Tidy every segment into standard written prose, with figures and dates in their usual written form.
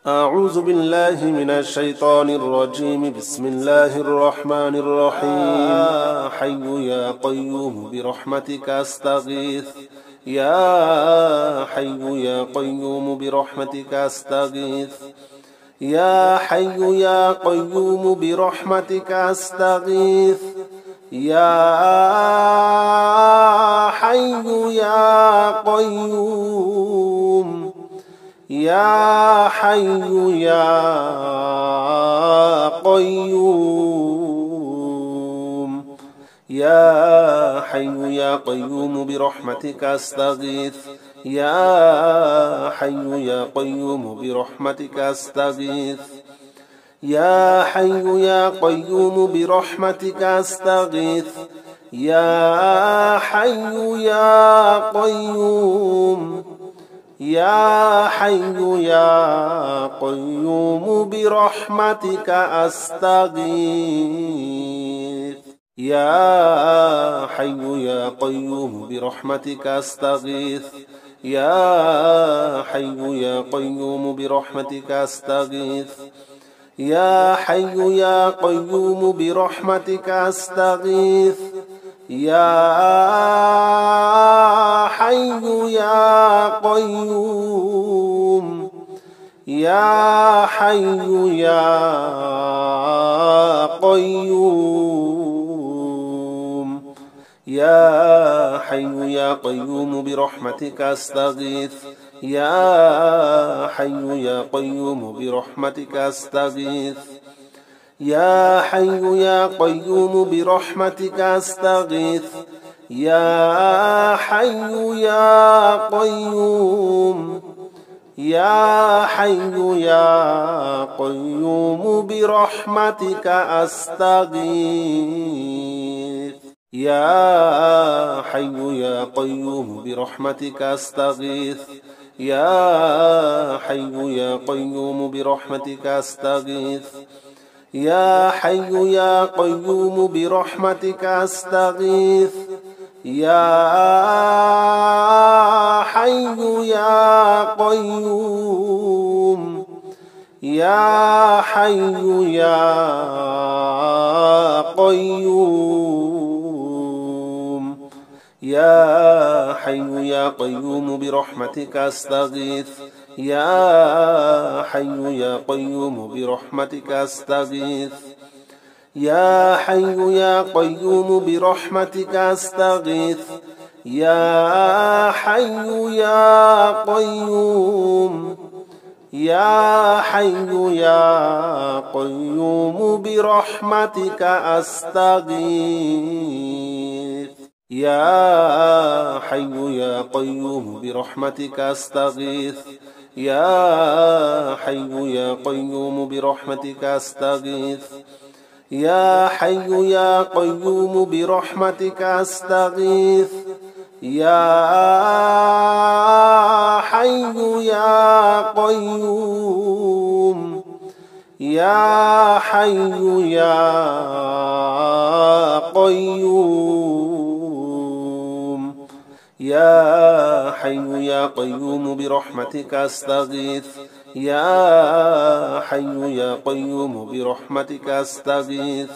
أعوذ بالله من الشيطان الرجيم. بسم الله الرحمن الرحيم. يا حي يا قيوم برحمتك أستغيث. يا حي يا قيوم برحمتك أستغيث. يا حي يا قيوم برحمتك أستغيث. يا حي يا قيوم. يا حي يا قيوم. يا حي يا قيوم برحمتك أستغيث. يا حي يا قيوم برحمتك أستغيث. يا حي يا قيوم برحمتك أستغيث. يا حي يا قيوم. يا حي يا قيوم برحمتك أستغيث. يا حي يا قيوم برحمتك أستغيث. يا حي يا قيوم برحمتك أستغيث. يا حي يا قيوم برحمتك أستغيث. يا حي يا قيوم. يا حي يا قيوم. يا حي يا قيوم برحمتك أستغيث. يا حي يا قيوم برحمتك أستغيث. يا حي يا قيوم برحمتك أستغيث. يا حي يا قيوم. يا حي يا قيوم برحمتك أستغيث. يا حي يا قيوم برحمتك أستغيث. يا حي يا قيوم برحمتك أستغيث. يا حي يا قيوم برحمتك أستغيث. يا حي يا قيوم. يا حي يا قيوم. يا حي يا قيوم برحمتك أستغيث. يا حي يا قيوم برحمتك أستغيث. يا حي يا قيوم برحمتك أستغيث. يا حي يا قيوم. يا حي يا قيوم برحمتك أستغيث. يا حي يا قيوم برحمتك أستغيث. يا حي يا قيوم برحمتك أستغيث. يا حي يا قيوم برحمتك أستغيث. يا حي يا قيوم. يا حي يا قيوم. يا حي يا قيوم برحمتك أستغيث. يا حي يا قيوم برحمتك أستغيث.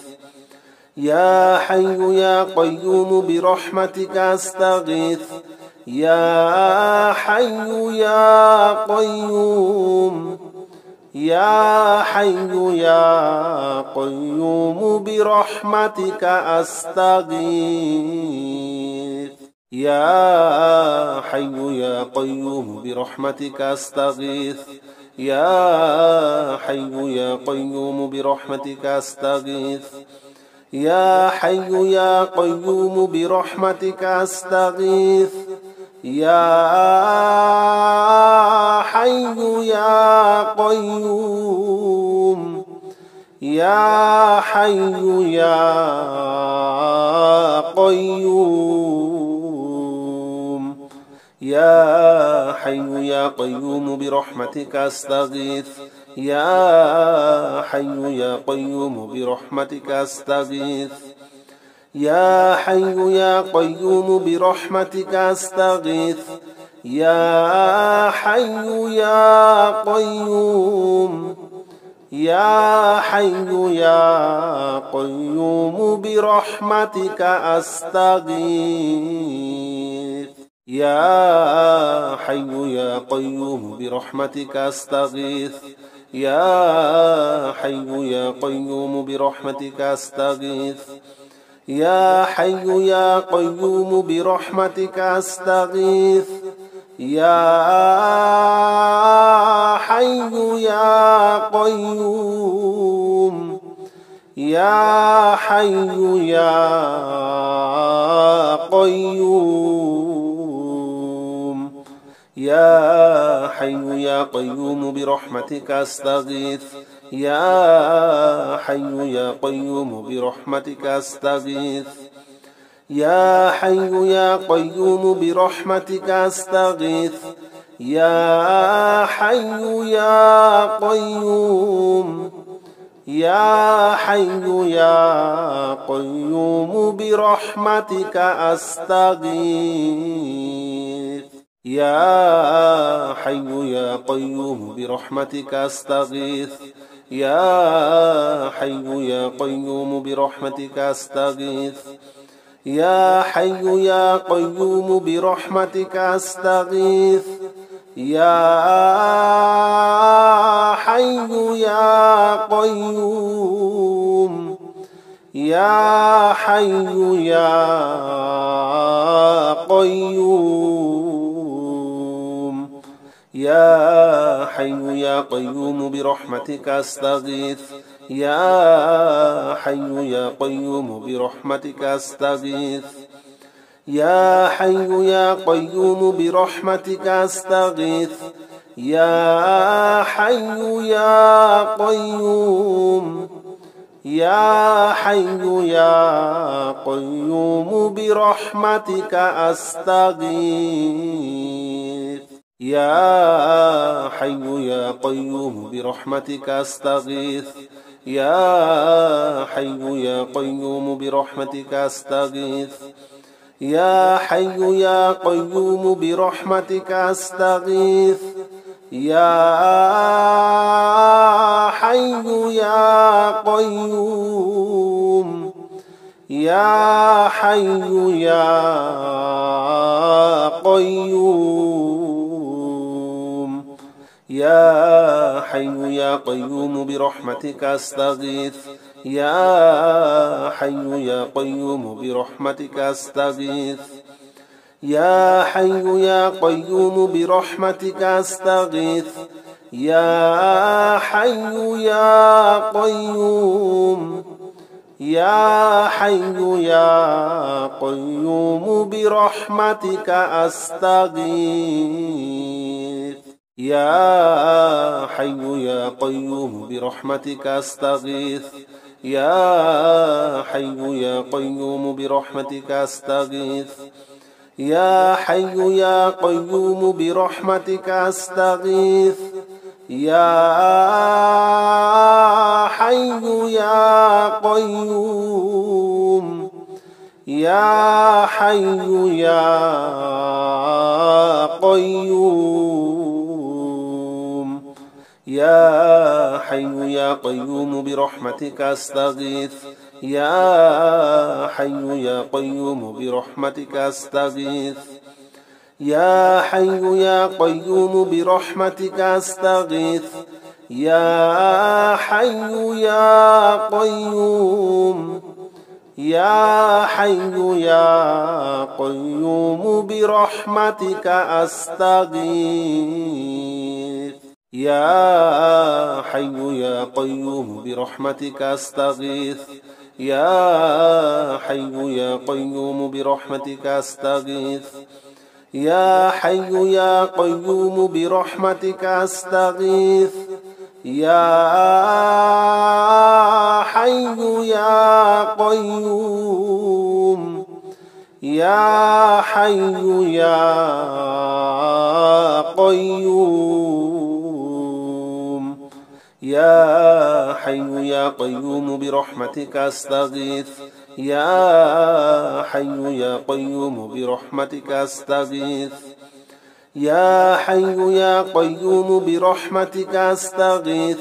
يا حي يا قيوم برحمتك أستغيث. يا حي يا قيوم. يا حي يا قيوم برحمتك أستغيث. يا حي يا قيوم برحمتك أستغيث. يا حي يا قيوم برحمتك أستغيث. يا حي يا قيوم برحمتك أستغيث. يا حي يا قيوم. يا حي يا قيوم. يا حي يا قيوم برحمتك أستغيث. يا حي يا قيوم برحمتك أستغيث. يا حي يا قيوم برحمتك أستغيث. يا حي يا قيوم يا حي يا قيوم برحمتك أستغيث يا حي يا قيوم برحمتك أستغيث يا حي يا قيوم برحمتك أستغيث يا حي يا قيوم برحمتك أستغيث يا حي يا قيوم يا حي يا قيوم يا حي يا قيوم برحمتك أستغيث يا حي يا قيوم برحمتك أستغيث يا حي يا قيوم برحمتك أستغيث يا حي يا قيوم يا حي يا قيوم برحمتك أستغيث يا حي يا قيوم برحمتك أستغيث يا حي يا قيوم برحمتك أستغيث يا حي يا قيوم برحمتك أستغيث يا حي يا قيوم يا حي يا قيوم يا حي يا قيوم برحمتك أستغيث يا حي يا قيوم برحمتك أستغيث يا حي يا قيوم برحمتك أستغيث يا حي يا قيوم يا حي يا قيوم برحمتك أستغيث يا حي يا قيوم برحمتك أستغيث يا حي يا قيوم برحمتك أستغيث يا حي يا قيوم برحمتك أستغيث يا حي يا قيوم يا حي يا قيوم يا حي يا قيوم برحمتك أستغيث يا حي يا قيوم برحمتك أستغيث يا حي يا قيوم برحمتك أستغيث يا حي يا قيوم يا حي يا قيوم برحمتك أستغيث يا حي يا قيوم برحمتك أستغيث يا حي يا قيوم برحمتك أستغيث يا حي يا قيوم برحمتك أستغيث يا حي يا قيوم يا حي يا قيوم يا حي يا قيوم برحمتك أستغيث يا حي يا قيوم برحمتك أستغيث يا حي يا قيوم برحمتك أستغيث يا حي يا قيوم يا حي يا قيوم برحمتك أستغيث يا حي يا قيوم برحمتك أستغيث يا حي يا قيوم برحمتك أستغيث يا حي يا قيوم برحمتك أستغيث يا حي يا قيوم يا حي يا قيوم يا حي يا قيوم برحمتك أستغيث يا حي يا قيوم برحمتك أستغيث يا حي يا قيوم برحمتك أستغيث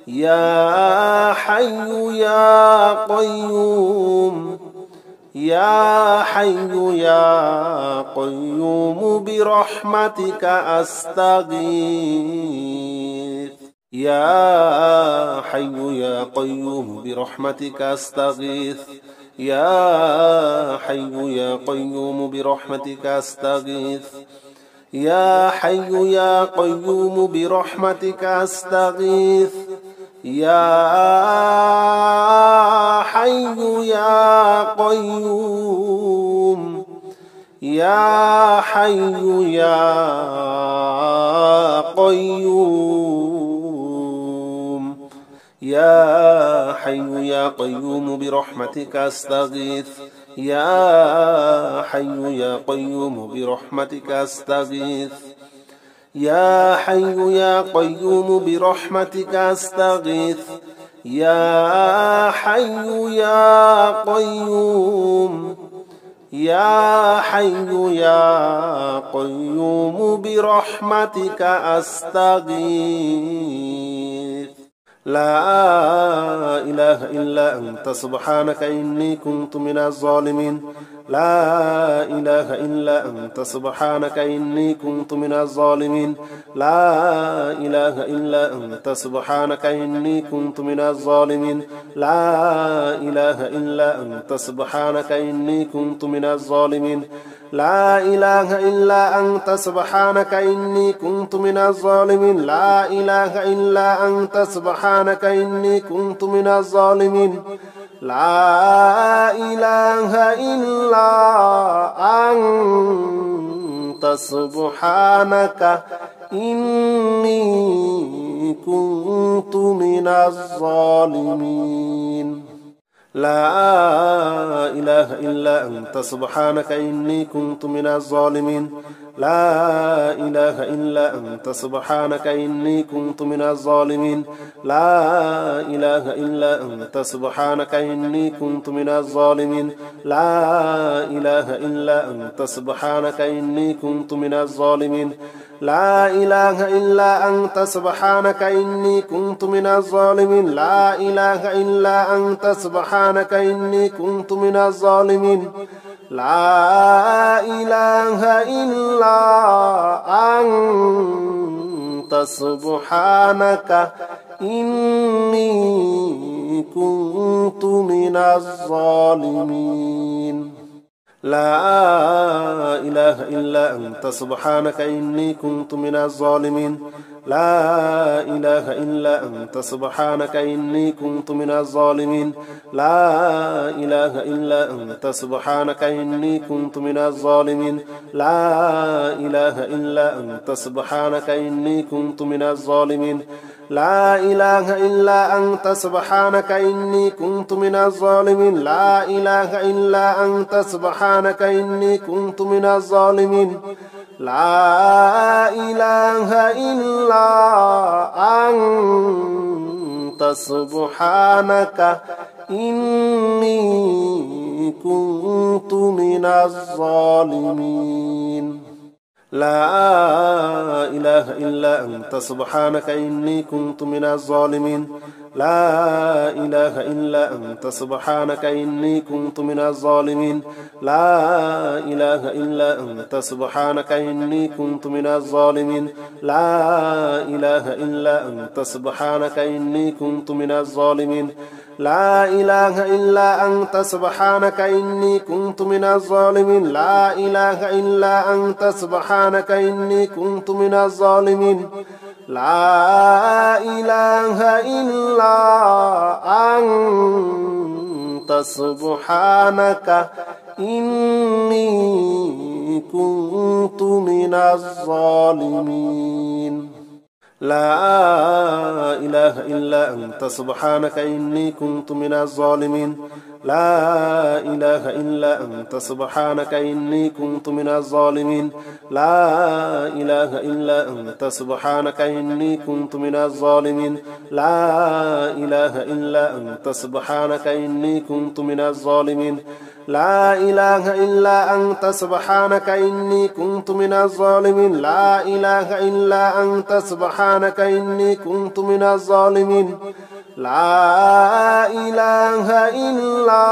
يا حي يا قيوم يا حي يا قيوم برحمتك أستغيث يا حي يا قيوم برحمتك أستغيث يا حي يا قيوم برحمتك أستغيث يا حي يا قيوم برحمتك أستغيث يا حي يا قيوم يا حي يا قيوم يا حي يا قيوم برحمتك أستغيث يا حي يا قيوم برحمتك أستغيث يا حي يا قيوم برحمتك أستغيث يا حي يا قيوم يا حي يا قيوم برحمتك أستغيث لا إله إلا أنت سبحانك إني كنت من الظالمين لا إله إلا أنت سبحانك إني كنت من الظالمين لا إله إلا أنت سبحانك إني كنت من الظالمين لا إله إلا أنت سبحانك إني كنت من الظالمين لا إله إلا أنت سبحانك إني كنت من الظالمين لا إله إلا أنت سبحانك إني كنت من الظالمين لا إله إلا أنت سبحانك إني كنت من الظالمين لا إله إلا أنت سبحانك إني كنت من الظالمين لا إله إلا أنت سبحانك إني كنت من الظالمين لا إله إلا أنت سبحانك إني كنت من الظالمين لا إله إلا أنت سبحانك إني كنت من الظالمين لا إله إلا أنت سبحانك إني كنت من الظالمين لا إله إلا أنت سبحانك إني كنت من الظالمين لا إله إلا أنت سبحانك إني كنت من الظالمين لا إله إلا أنت سبحانك إني كنت من الظالمين لا إله إلا أنت سبحانك إني كنت من الظالمين لا إله إلا أنت سبحانك إني كنت من الظالمين لا إله إلا أنت سبحانك إني كنت من الظالمين لا إله إلا أنت سبحانك إني كنت من الظالمين لا إله إلا أنت سبحانك إني كنت من الظالمين لا إله إلا أنت سبحانك إني كنت من الظالمين لا إله إلا أنت سبحانك إني كنت من الظالمين لا إله إلا أنت سبحانك إني كنت من الظالمين لا إله إلا أنت سبحانك إني كنت من الظالمين لا إله إلا أنت سبحانك إني كنت من الظالمين لا إله إلا أنت سبحانك إني كنت من الظالمين لا إله إلا أنت سبحانك إني كنت من الظالمين لا إله إلا أنت سبحانك إني كنت من الظالمين لا إله إلا أنت سبحانك إني كنت من الظالمين لا إله إلا أنت سبحانك إني كنت من الظالمين لا إله إلا أنت سبحانك إني كنت من الظالمين لا إله إلا أنت سبحانك إني كنت من الظالمين لا إله إلا أنت سبحانك إني كنت من الظالمين لا إله إلا أنت سبحانك إني كنت من الظالمين لا إله إلا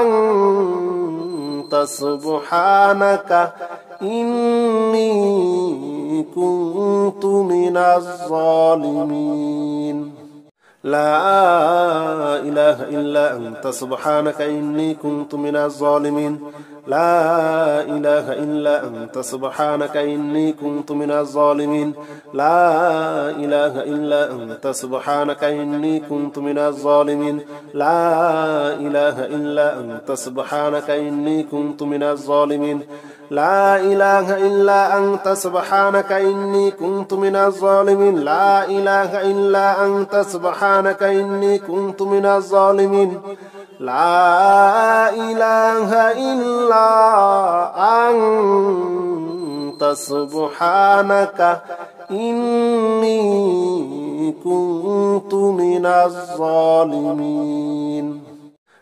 أنت سبحانك إني كنت من الظالمين لا إله إلا أنت سبحانك إني كنت من الظالمين لا إله إلا أنت سبحانك إني كنت من الظالمين لا إله إلا أنت سبحانك إني كنت من الظالمين لا إله إلا أنت سبحانك إني كنت من الظالمين لا إله إلا أنت سبحانك إني كنت من الظالمين لا إله إلا أنت سبحانك إني كنت من الظالمين لا إله إلا أنت سبحانك إني كنت من الظالمين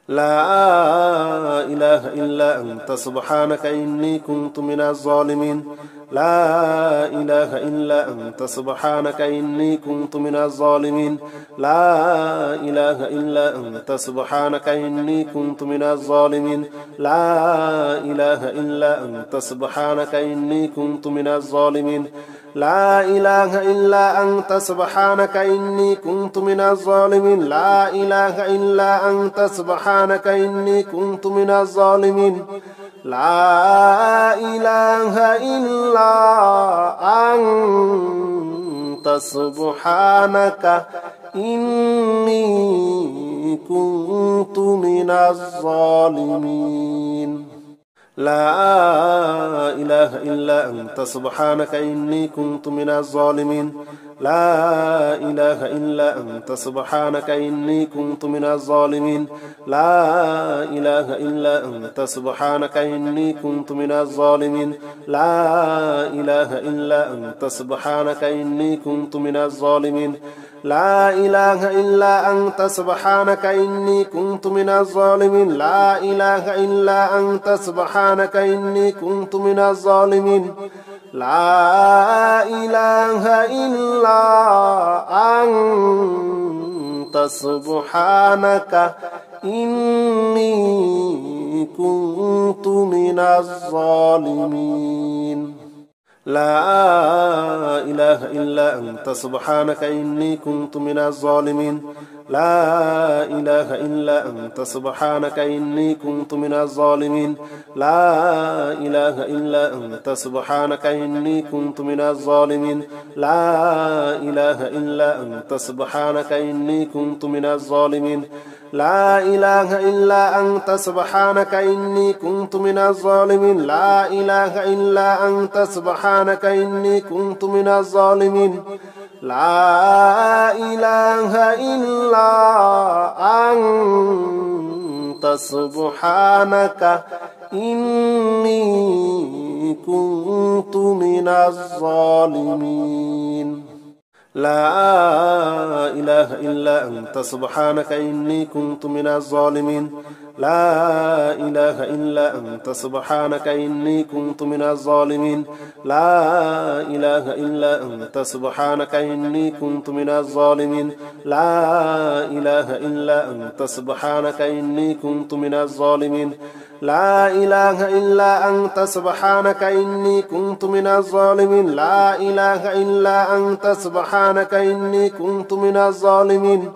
لا إله إلا أنت سبحانك إني كنت من الظالمين لا إله إلا أنت سبحانك إني كنت من الظالمين لا إله إلا أنت سبحانك إني كنت من الظالمين لا إله إلا أنت سبحانك إني كنت من الظالمين لا إله إلا أنت سبحانك إني كنت من الظالمين لا إله إلا أنت سبحانك إني كنت من الظالمين لا إله إلا أنت سبحانك إني كنت من الظالمين لا إله إلا أنت سبحانك إني كنت من الظالمين لا إله إلا أنت سبحانك إني كنت من الظالمين لا إله إلا أنت سبحانك إني كنت من الظالمين لا إله إلا أنت سبحانك إني كنت من الظالمين لا إله إلا أنت سبحانك إني كنت من الظالمين لا إله إلا أنت سبحانك إني كنت من الظالمين لا إله إلا أنت سبحانك إني كنت من الظالمين لا إله إلا أنت سبحانك إني كنت من الظالمين لا إله إلا أنت سبحانك إني كنت من الظالمين لا إله إلا أنت سبحانك إني كنت من الظالمين لا إله إلا أنت سبحانك إني كنت من الظالمين لا إله إلا أنت سبحانك إني كنت من الظالمين لا إله إلا أنت سبحانك إني كنت من الظالمين لا إله إلا أنت سبحانك إني كنت من الظالمين لا إله إلا أنت سبحانك إني كنت من الظالمين لا إله إلا أنت سبحانك إني كنت من الظالمين لا إله إلا أنت سبحانك إني كنت من الظالمين لا إله إلا أنت سبحانك إني كنت من الظالمين لا إله إلا أنت سبحانك إني كنت من الظالمين لا إله إلا أنت سبحانك إني كنت من الظالمين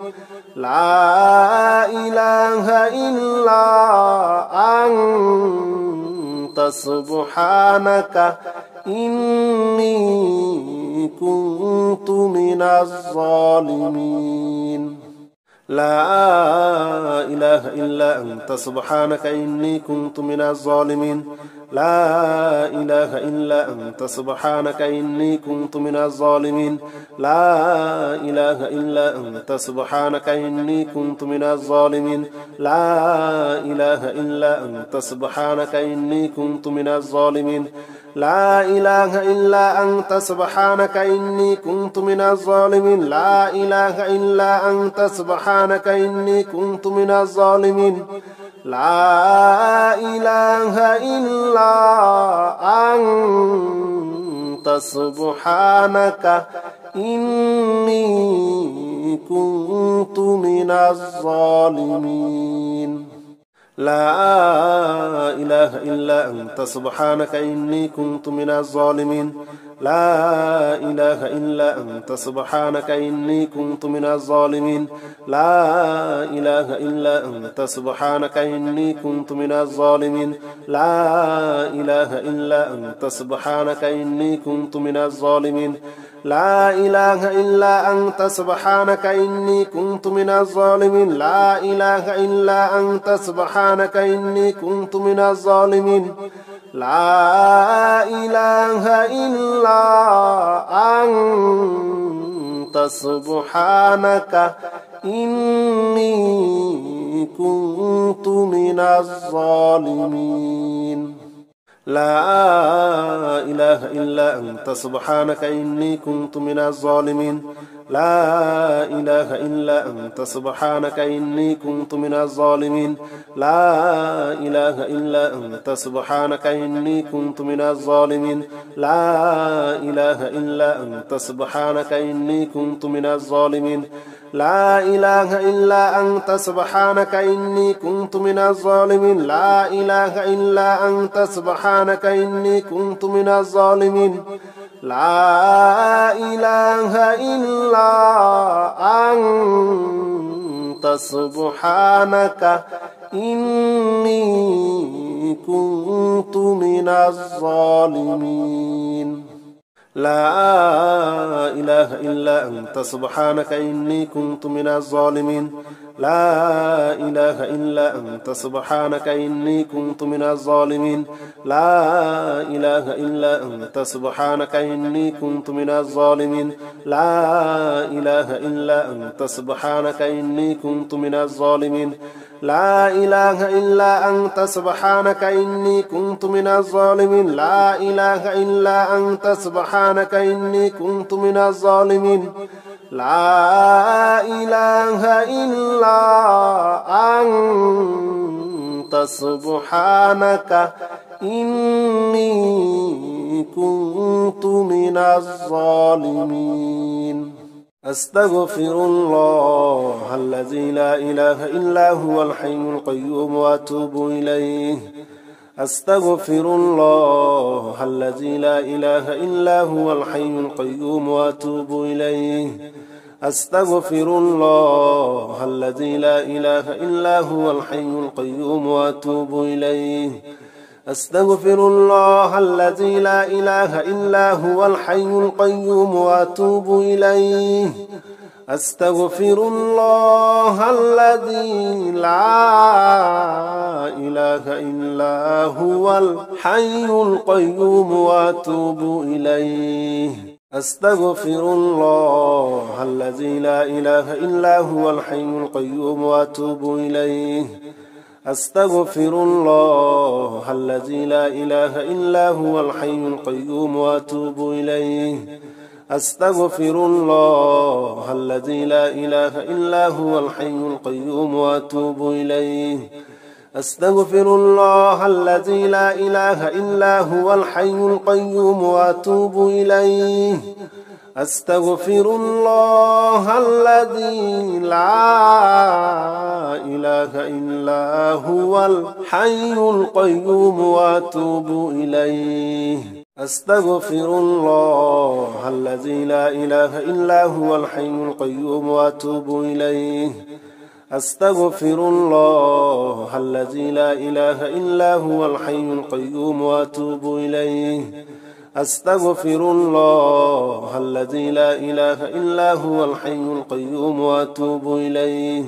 لا إله إلا أنت سبحانك إني كنت من الظالمين لا إله إلا أنت سبحانك إني كنت من الظالمين لا إله إلا أنت سبحانك إني كنت من الظالمين لا إله إلا أنت سبحانك إني كنت من الظالمين لا إله إلا أنت سبحانك إني كنت من الظالمين لا إله إلا أنت سبحانك إني كنت من الظالمين لا إله إلا أنت سبحانك إني كنت من الظالمين لا إله إلا أنت سبحانك إني كنت من الظالمين لا إله إلا أنت سبحانك إني كنت من الظالمين لا إله إلا أنت سبحانك إني كنت من الظالمين لا إله إلا أنت سبحانك إني كنت من الظالمين لا إله إلا أنت سبحانك إني كنت من الظالمين لا إله إلا أنت سبحانك إني كنت من الظالمين لا إله إلا أنت سبحانك إني كنت من الظالمين لا إله إلا أنت سبحانك إني كنت من الظالمين لا إله إلا أنت سبحانك إني كنت من الظالمين لا إله إلا أنت سبحانك إني كنت من الظالمين لا إله إلا أنت سبحانك إني كنت من الظالمين لا إله إلا أنت سبحانك إني كنت من الظالمين لا إله إلا أنت سبحانك إني كنت من الظالمين لا إله إلا أنت سبحانك إني كنت من الظالمين لا إله إلا أنت سبحانك إني كنت من الظالمين لا إله إلا أنت سبحانك إني كنت من الظالمين لا إله إلا أنت سبحانك إني كنت من الظالمين لا إله إلا أنت سبحانك إني كنت من الظالمين لا إله إلا أنت سبحانك إني كنت من الظالمين لا إله إلا أنت سبحانك إني كنت من الظالمين لا إله إلا أنت سبحانك إني كنت من الظالمين لا إله إلا أنت سبحانك إني كنت من الظالمين أستغفر الله الذي لا إله إلا هو الحي القيوم وأتوب إليه أستغفر الله الذي لا إله إلا هو الحي القيوم وأتوب إليه أستغفر الله الذي لا إله إلا هو الحي القيوم وأتوب إليه أستغفر الله الذي لا إله إلا هو الحي القيوم وأتوب إليه أستغفر الله الذي لا إله إلا هو الحي القيوم وأتوب إليه أستغفر الله الذي لا إله إلا هو الحي القيوم وأتوب إليه أستغفر الله الذي لا إله إلا هو الحي القيوم وأتوب إليه أستغفر الله الذي لا إله إلا هو الحي القيوم وأتوب إليه أستغفر الله الذي لا إله إلا هو الحي القيوم وأتوب إليه أستغفر الله الذي لا إله إلا هو الحي القيوم وأتوب إليه أستغفر الله الذي لا إله إلا هو الحي القيوم وأتوب إليه أستغفر الله الذي لا إله إلا هو الحي القيوم وأتوب إليه أستغفر الله الذي لا إله إلا هو الحي القيوم وأتوب إليه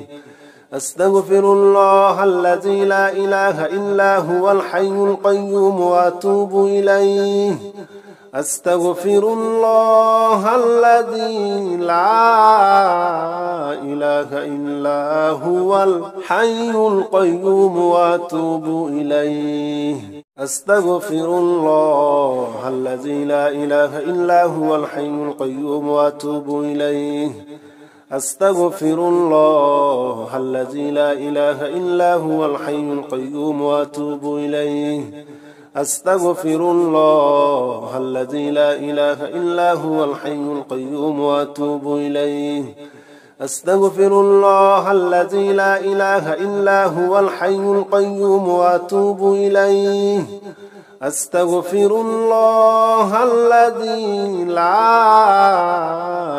أستغفر الله الذي لا إله إلا هو الحي القيوم وأتوب إليه أستغفر الله الذي لا إله إلا هو الحي القيوم وأتوب إليه أستغفر الله الذي لا إله إلا هو الحي القيوم وأتوب إليه أستغفر الله الذي لا إله إلا هو الحي القيوم وأتوب إليه أستغفر الله الذي لا إله إلا هو الحي القيوم وأتوب إليه أستغفر الله الذي لا إله إلا هو الحي القيوم وأتوب إليه أستغفر الله الذي لا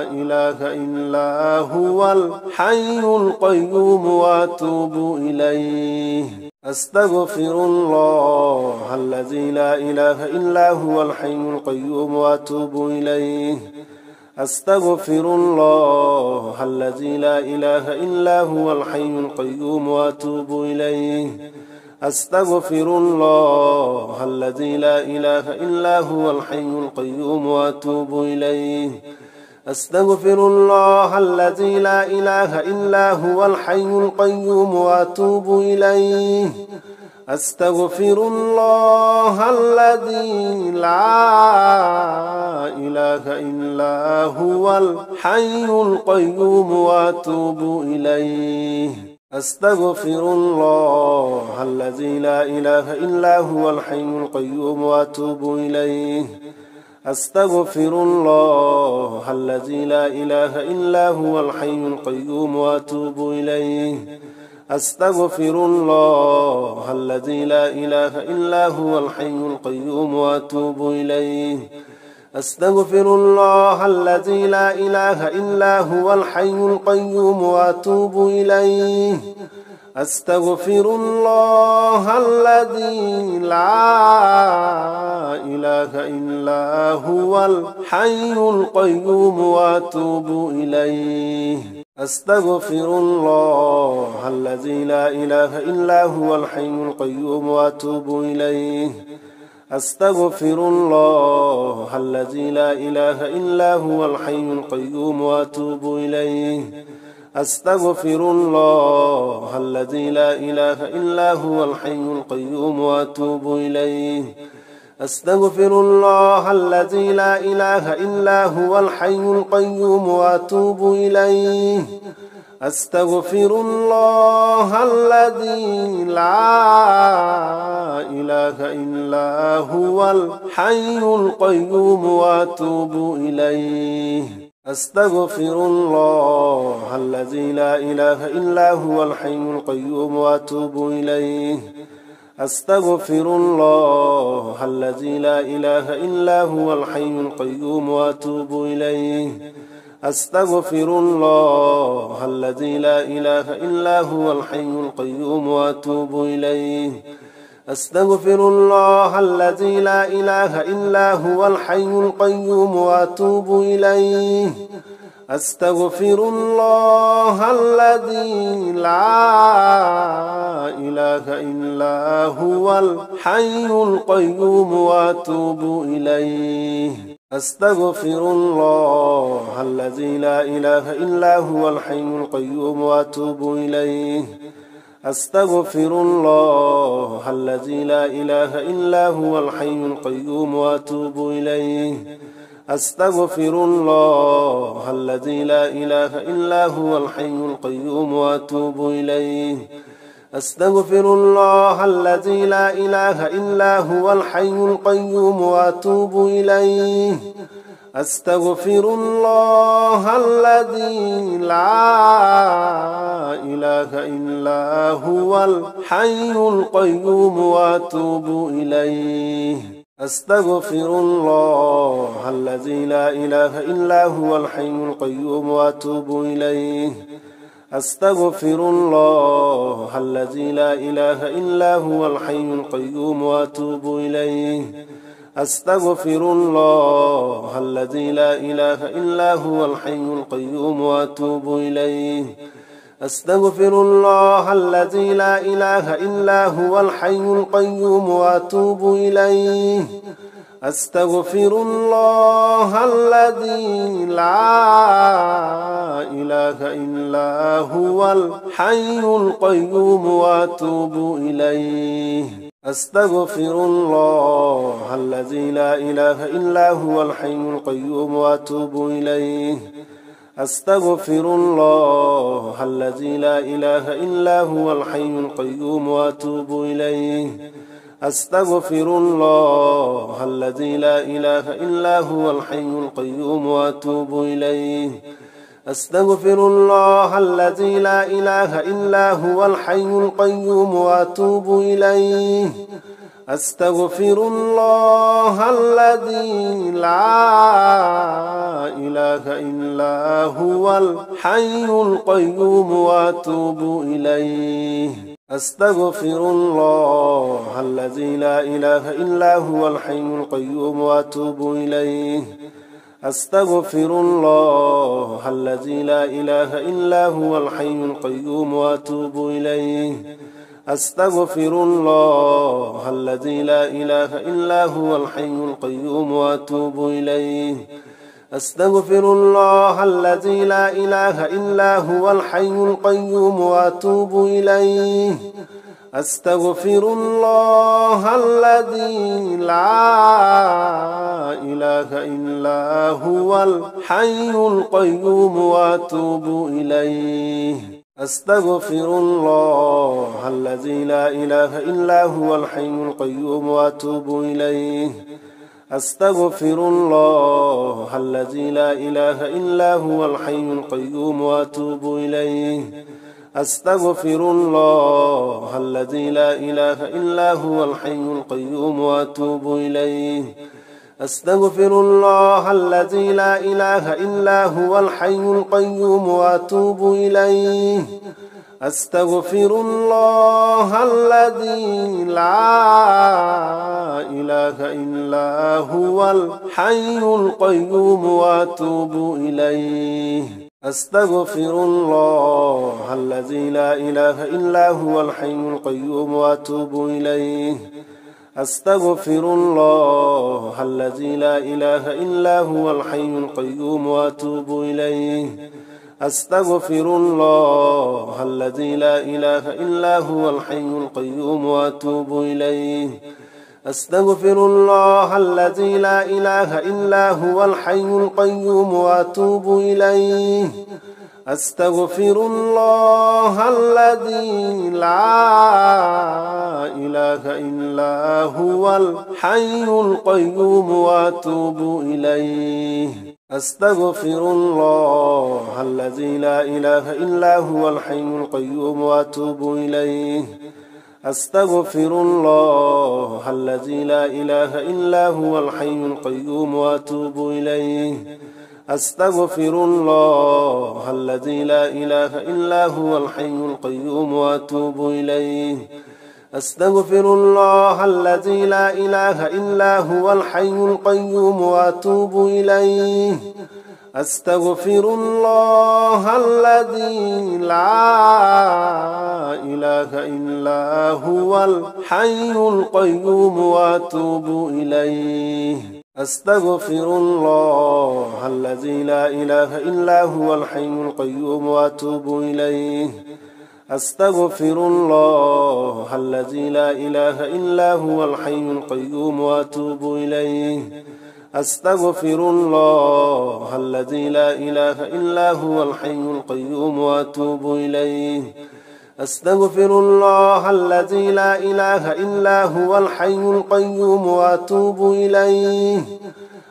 إله إلا هو الحي القيوم وأتوب إليه أستغفر الله الذي لا إله إلا هو الحي القيوم وأتوب إليه أستغفر الله الذي لا إله إلا هو الحي القيوم وأتوب إليه أستغفر الله الذي لا إله إلا هو الحي القيوم وأتوب إليه أستغفر الله الذي لا إله إلا هو الحي القيوم وأتوب إليه أستغفر الله الذي لا إله إلا هو الحي القيوم وأتوب إليه أستغفر الله الذي لا إله إلا هو الحي القيوم وأتوب إليه أستغفر الله الذي لا إله إلا هو الحي القيوم وأتوب إليه أستغفر الله الذي لا إله إلا هو الحي القيوم وأتوب إليه أستغفر الله الذي لا إله إلا هو الحي القيوم وأتوب إليه أستغفر الله الذي لا إله إلا هو الحي القيوم وأتوب إليه أستغفر الله الذي لا إله إلا هو الحي القيوم وأتوب إليه أستغفر الله الذي لا إله إلا هو الحي القيوم وأتوب إليه أستغفر الله الذي لا إله إلا هو الحي القيوم وأتوب إليه أستغفر الله الذي لا إله إلا هو الحي القيوم وأتوب إليه أستغفر الله الذي لا إله إلا هو الحي القيوم وأتوب إليه أستغفر الله الذي لا إله إلا هو الحي القيوم وأتوب إليه أستغفر الله الذي لا إله إلا هو الحي القيوم وأتوب إليه أستغفر الله الذي لا إله إلا هو الحي القيوم وأتوب إليه أستغفر الله الذي لا إله إلا هو الحي القيوم وأتوب إليه أستغفر الله الذي لا إله إلا هو الحي القيوم وأتوب إليه أستغفر الله الذي لا إله إلا هو الحي القيوم وأتوب إليه أستغفر الله الذي لا إله إلا هو الحي القيوم وأتوب إليه أستغفر الله الذي لا إله إلا هو الحي القيوم وأتوب إليه أستغفر الله الذي لا إله إلا هو الحي القيوم وأتوب إليه أستغفر الله الذي لا إله إلا هو الحي القيوم وأتوب إليه أستغفر الله الذي لا إله إلا هو الحي القيوم وأتوب إليه أستغفر الله الذي لا إله إلا هو الحي القيوم وأتوب إليه أستغفر الله الذي لا إله إلا هو الحي القيوم وأتوب إليه أستغفر الله الذي لا إله إلا هو الحي القيوم وأتوب إليه أستغفر الله الذي لا إله إلا هو الحي القيوم وأتوب إليه أستغفر الله الذي لا إله إلا هو الحي القيوم وأتوب إليه أستغفر الله الذي لا إله إلا هو الحي القيوم وأتوب إليه أستغفر الله الذي لا إله إلا هو الحي القيوم وأتوب إليه أستغفر الله الذي لا إله إلا هو الحي القيوم وأتوب إليه أستغفر الله الذي لا إله إلا هو الحي القيوم وأتوب إليه أستغفر الله الذي لا إله إلا هو الحي القيوم وأتوب إليه أستغفر الله الذي لا إله إلا هو الحي القيوم وأتوب إليه أستغفر الله الذي لا إله إلا هو الحي القيوم وأتوب إليه أستغفر الله الذي لا إله إلا هو الحي القيوم وأتوب إليه أستغفر الله الذي لا إله إلا هو الحي القيوم وأتوب إليه أستغفر الله الذي لا إله إلا هو الحي القيوم وأتوب إليه أستغفر الله الذي لا إله إلا هو الحي القيوم وأتوب إليه أستغفر الله الذي لا إله إلا هو الحي القيوم وأتوب إليه أستغفر الله الذي لا إله إلا هو الحي القيوم وأتوب إليه أستغفر الله الذي لا إله إلا هو الحي القيوم وأتوب إليه أستغفر الله الذي لا إله إلا هو الحي القيوم وأتوب إليه أستغفر الله الذي لا إله إلا هو الحي القيوم وأتوب إليه أستغفر الله الذي لا إله إلا هو الحي القيوم وأتوب إليه أستغفر الله الذي لا إله إلا هو الحي القيوم وأتوب إليه أستغفر الله الذي لا إله إلا هو الحي القيوم وأتوب إليه أستغفر الله الذي لا إله إلا هو الحي القيوم وأتوب إليه أستغفر الله الذي لا إله إلا هو الحي القيوم وأتوب إليه أستغفر الله الذي لا إله إلا هو الحي القيوم وأتوب إليه أستغفر الله الذي لا إله إلا هو الحي القيوم وأتوب إليه أستغفر الله الذي لا إله إلا هو الحي القيوم وأتوب إليه أستغفر الله الذي لا إله إلا هو الحي القيوم وأتوب إليه أستغفر الله الذي لا إله إلا هو الحي القيوم وأتوب إليه أستغفر الله الذي لا إله إلا هو الحي القيوم وأتوب إليه أستغفر الله الذي لا إله إلا هو الحي القيوم وأتوب إليه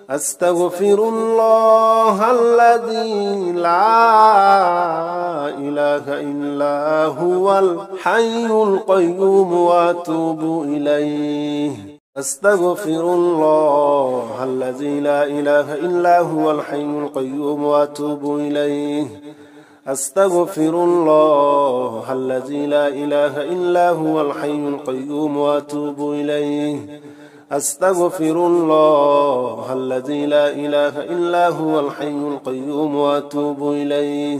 أستغفر الله الذي لا إله إلا هو الحي القيوم وأتوب إليه أستغفر الله الذي لا إله إلا هو الحي القيوم وأتوب إليه أستغفر الله الذي لا إله إلا هو الحي القيوم وأتوب إليه أستغفر الله الذي لا إله إلا هو الحي القيوم وأتوب إليه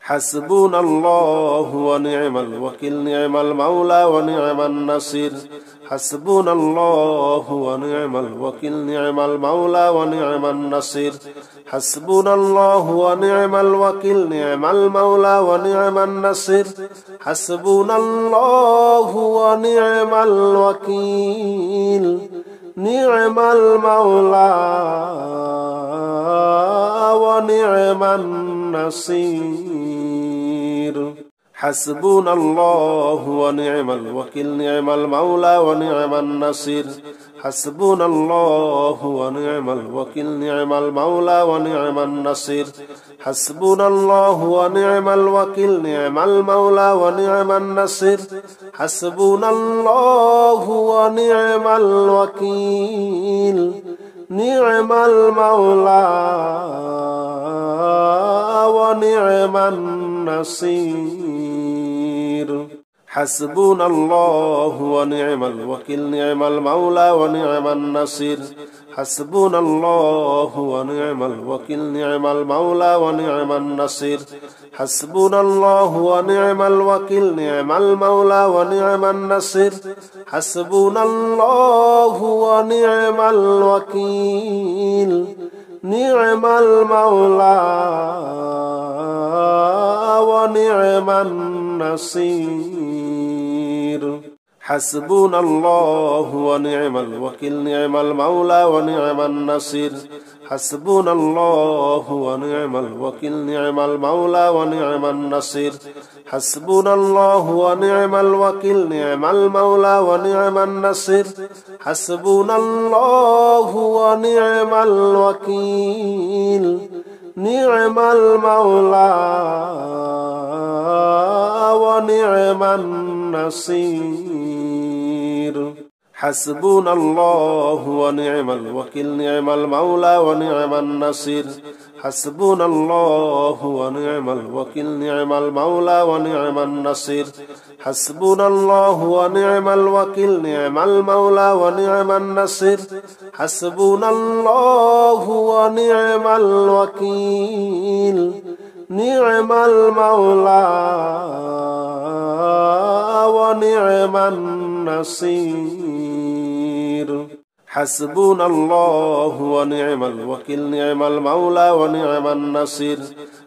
حسبنا الله ونعم الوكيل نعم المولى ونعم النصير حسبنا الله ونعم الوكيل نعم المولى ونعم النصير حسبنا الله ونعم الوكيل نعم المولى ونعم النصير حسبنا الله ونعم الوكيل نعم المولى ونعم النصير حسبنا الله ونعم الوكيل نعم المولى ونعم النصير حسبنا الله ونعم الوكيل نعم المولى ونعم النصير حسبنا الله ونعم الوكيل نعم المولى ونعم النصير حسبنا الله ونعم الوكيل نعم المولى ونعم النصير حسبنا الله ونعم الوكيل نعم المولى ونعم النصير حسبنا الله ونعم الوكيل نعم المولى ونعم النصير حسبنا الله ونعم الوكيل نعم المولى ونعم النصير حسبنا الله ونعم الوكيل نعم المولى ونعم النصير حسبنا الله ونعم الوكيل نعم المولى ونعم النصير حسبنا الله ونعم الوكيل نعم المولى ونعم النصير حسبنا الله ونعم الوكيل نعم المولى ونعم النصير حسبنا الله ونعم الوكيل نعم المولى ونعم النصير حسبنا الله ونعم الوكيل نعم المولى ونعم النصير حسبنا الله ونعم الوكيل نعم المولى ونعم النصير حسبنا الله ونعم الوكيل نعم المولى ونعم النصير حسبنا الله ونعم الوكيل نعم المولى ونعم النصير حسبنا الله ونعم الوكيل نعم المولى ونعم النصير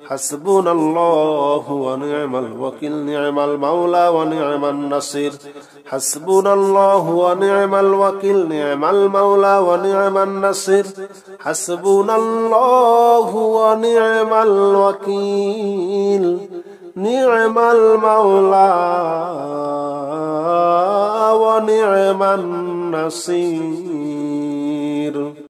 حسبنا الله ونعم الوكيل نعم المولى ونعم النصير حسبنا الله ونعم الوكيل نعم المولى ونعم النصير حسبنا الله ونعم الوكيل نعم المولى ونعم النصير